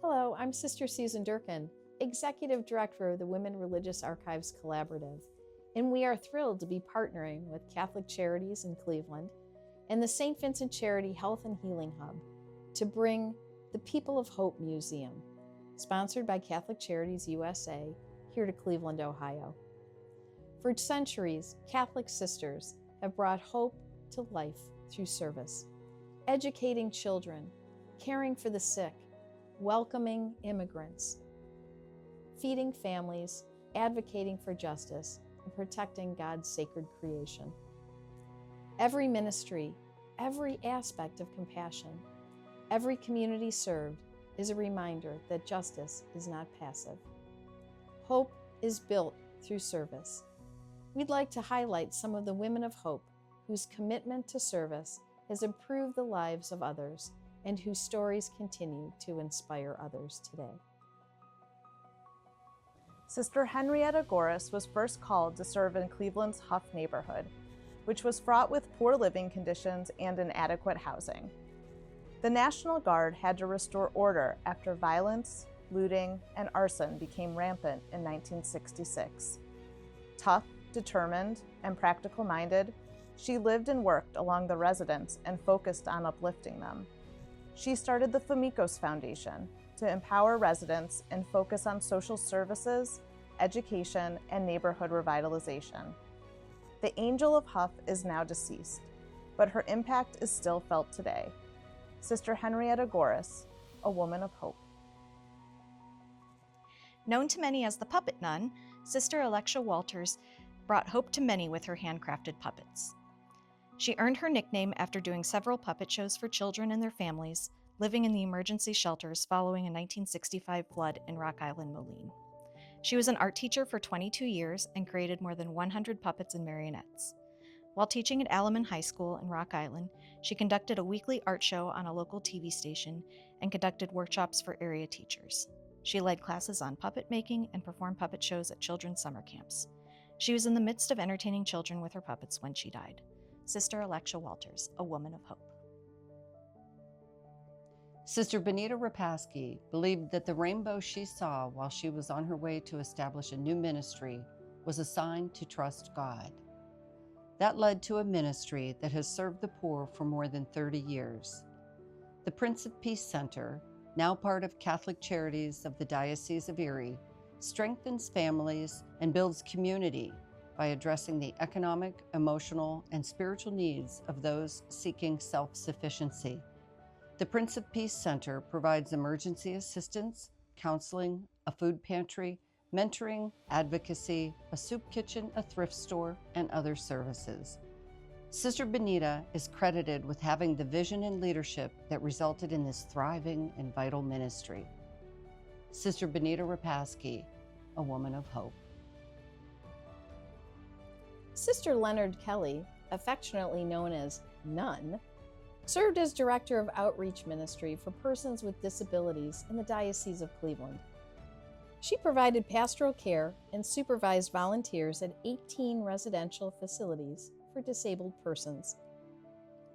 Hello, I'm Sister Susan Durkin, Executive Director of the Women Religious Archives Collaborative, and we are thrilled to be partnering with Catholic Charities in Cleveland and the St. Vincent Charity Health and Healing Hub to bring the People of Hope Museum, sponsored by Catholic Charities USA, here to Cleveland, Ohio. For centuries, Catholic sisters have brought hope to life through service, educating children, caring for the sick, welcoming immigrants, feeding families, advocating for justice, and protecting God's sacred creation. Every ministry, every aspect of compassion, every community served is a reminder that justice is not passive. Hope is built through service. We'd like to highlight some of the women of hope whose commitment to service has improved the lives of others and whose stories continue to inspire others today. Sister Henrietta Goris was first called to serve in Cleveland's Huff neighborhood, which was fraught with poor living conditions and inadequate housing. The National Guard had to restore order after violence, looting, and arson became rampant in 1966. Tough, determined, and practical-minded, she lived and worked along the residents and focused on uplifting them. She started the Famicos Foundation to empower residents and focus on social services, education, and neighborhood revitalization. The Angel of Huff is now deceased, but her impact is still felt today. Sister Henrietta Goris, a woman of hope. Known to many as the Puppet Nun, Sister Alexia Walters brought hope to many with her handcrafted puppets. She earned her nickname after doing several puppet shows for children and their families living in the emergency shelters following a 1965 flood in Rock Island, Moline. She was an art teacher for 22 years and created more than 100 puppets and marionettes. While teaching at Alaman High School in Rock Island, she conducted a weekly art show on a local TV station and conducted workshops for area teachers. She led classes on puppet making and performed puppet shows at children's summer camps. She was in the midst of entertaining children with her puppets when she died. Sister Alexia Walters, a woman of hope. Sister Benita Rapaski believed that the rainbow she saw while she was on her way to establish a new ministry was a sign to trust God. That led to a ministry that has served the poor for more than 30 years. The Prince of Peace Center, now part of Catholic Charities of the Diocese of Erie, strengthens families and builds community by addressing the economic, emotional, and spiritual needs of those seeking self-sufficiency. The Prince of Peace Center provides emergency assistance, counseling, a food pantry, mentoring, advocacy, a soup kitchen, a thrift store, and other services. Sister Benita is credited with having the vision and leadership that resulted in this thriving and vital ministry. Sister Benita Rapaski, a woman of hope. Sister Leonard Kelly, affectionately known as Nun, served as Director of Outreach Ministry for persons with disabilities in the Diocese of Cleveland. She provided pastoral care and supervised volunteers at 18 residential facilities for disabled persons.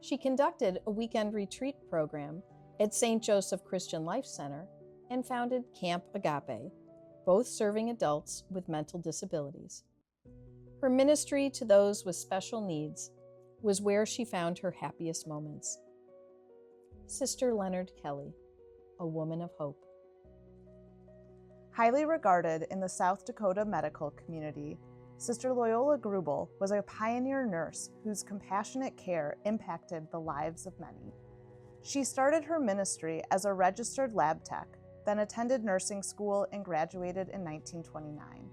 She conducted a weekend retreat program at St. Joseph Christian Life Center and founded Camp Agape, both serving adults with mental disabilities. Her ministry to those with special needs was where she found her happiest moments. Sister Leonard Kelly, a woman of hope. Highly regarded in the South Dakota medical community, Sister Loyola Grubel was a pioneer nurse whose compassionate care impacted the lives of many. She started her ministry as a registered lab tech, then attended nursing school and graduated in 1929.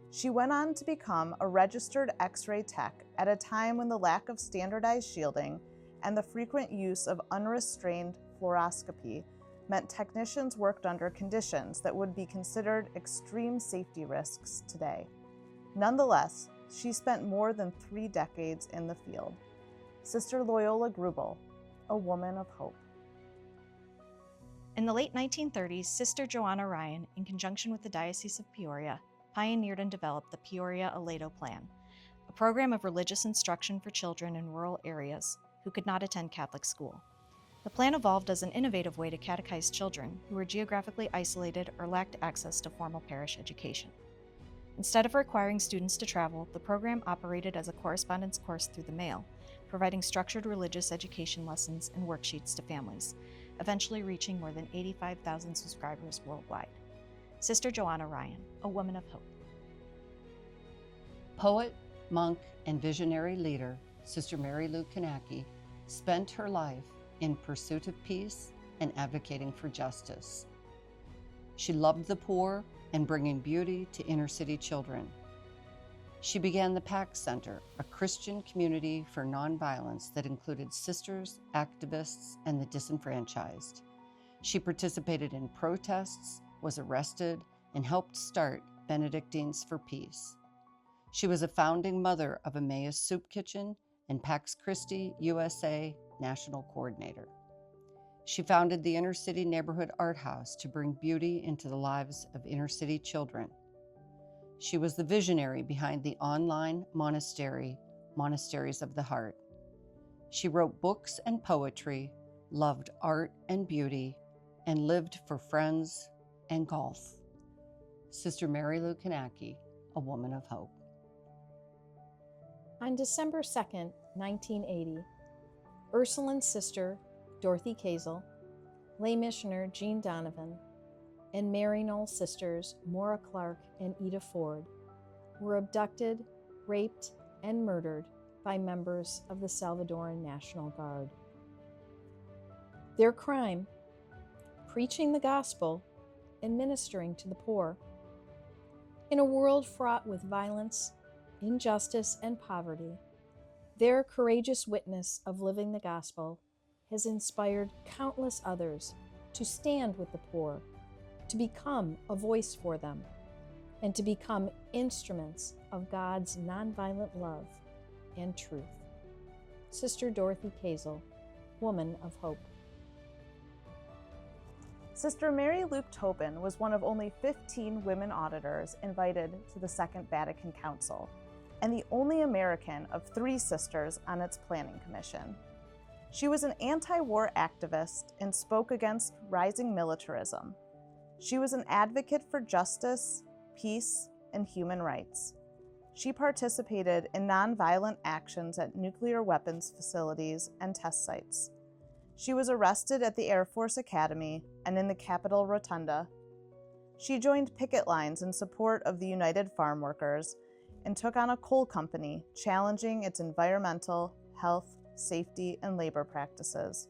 She went on to become a registered X-ray tech at a time when the lack of standardized shielding and the frequent use of unrestrained fluoroscopy meant technicians worked under conditions that would be considered extreme safety risks today. Nonetheless, she spent more than 3 decades in the field. Sister Loyola Grubel, a woman of hope. In the late 1930s, Sister Joanna Ryan, in conjunction with the Diocese of Peoria, pioneered and developed the Peoria Aledo Plan, a program of religious instruction for children in rural areas who could not attend Catholic school. The plan evolved as an innovative way to catechize children who were geographically isolated or lacked access to formal parish education. Instead of requiring students to travel, the program operated as a correspondence course through the mail, providing structured religious education lessons and worksheets to families, eventually reaching more than 85,000 subscribers worldwide. Sister Joanna Ryan, a woman of hope. Poet, monk, and visionary leader, Sister Mary Lou Kanaki, spent her life in pursuit of peace and advocating for justice. She loved the poor and bringing beauty to inner city children. She began the PAC Center, a Christian community for nonviolence that included sisters, activists, and the disenfranchised. She participated in protests, was arrested, and helped start Benedictines for Peace. She was a founding mother of Emmaus Soup Kitchen and Pax Christi USA National Coordinator. She founded the Inner City Neighborhood Art House to bring beauty into the lives of inner city children. She was the visionary behind the online monastery, Monasteries of the Heart. She wrote books and poetry, loved art and beauty, and lived for friends and golf. Sister Mary Lou Kanaki, a woman of hope. On December 2nd, 1980, Ursuline sister Dorothy Kazel, lay missioner Jean Donovan, and Maryknoll sisters Maura Clark and Ida Ford were abducted, raped, and murdered by members of the Salvadoran National Guard. Their crime, preaching the gospel and ministering to the poor. In a world fraught with violence, injustice, and poverty, their courageous witness of living the gospel has inspired countless others to stand with the poor, to become a voice for them, and to become instruments of God's nonviolent love and truth. Sister Dorothy Kazel, Woman of Hope. Sister Mary Luke Tobin was one of only 15 women auditors invited to the Second Vatican Council, and the only American of 3 sisters on its planning commission. She was an anti-war activist and spoke against rising militarism. She was an advocate for justice, peace, and human rights. She participated in nonviolent actions at nuclear weapons facilities and test sites. She was arrested at the Air Force Academy and in the Capitol Rotunda. She joined picket lines in support of the United Farm Workers and took on a coal company challenging its environmental, health, safety, and labor practices.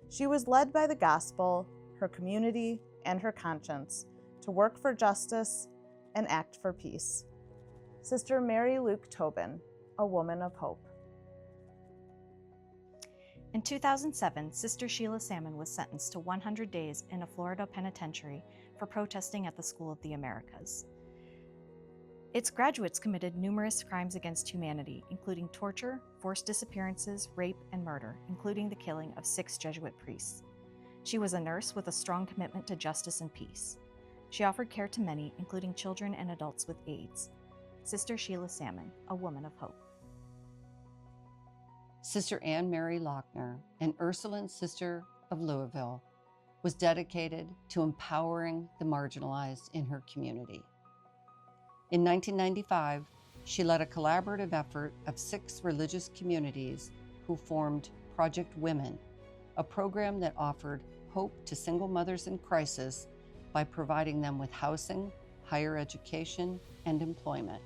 She was led by the gospel, her community, and her conscience to work for justice and act for peace. Sister Mary Luke Tobin, a woman of hope. In 2007, Sister Sheila Salmon was sentenced to 100 days in a Florida penitentiary for protesting at the School of the Americas. Its graduates committed numerous crimes against humanity, including torture, forced disappearances, rape, and murder, including the killing of 6 Jesuit priests. She was a nurse with a strong commitment to justice and peace. She offered care to many, including children and adults with AIDS. Sister Sheila Salmon, a woman of hope. Sister Anne Mary Lochner, an Ursuline sister of Louisville, was dedicated to empowering the marginalized in her community. In 1995, she led a collaborative effort of 6 religious communities who formed Project Women, a program that offered hope to single mothers in crisis by providing them with housing, higher education, and employment.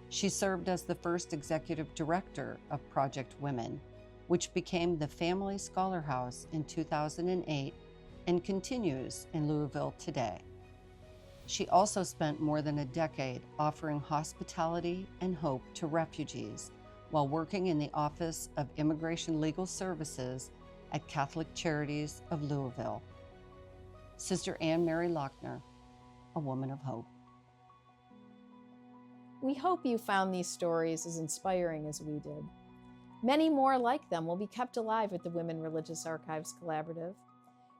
She served as the first executive director of Project Women, which became the Family Scholar House in 2008 and continues in Louisville today. She also spent more than a decade offering hospitality and hope to refugees while working in the Office of Immigration Legal Services at Catholic Charities of Louisville. Sister Anne Mary Lochner, a woman of hope. We hope you found these stories as inspiring as we did. Many more like them will be kept alive at the Women Religious Archives Collaborative.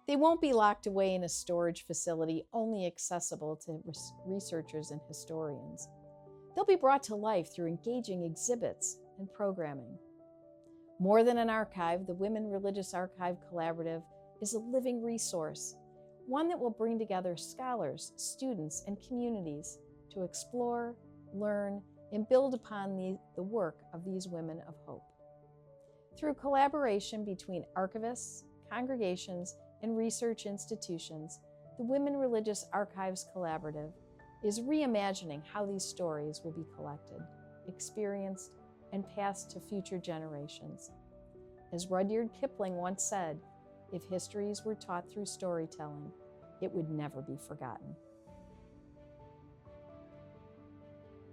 They won't be locked away in a storage facility only accessible to researchers and historians. They'll be brought to life through engaging exhibits and programming. More than an archive, the Women Religious Archive Collaborative is a living resource, one that will bring together scholars, students, and communities to explore, learn, and build upon the work of these women of hope. Through collaboration between archivists, congregations, and research institutions, the Women Religious Archives Collaborative is reimagining how these stories will be collected, experienced, and passed to future generations. As Rudyard Kipling once said, if histories were taught through storytelling, it would never be forgotten.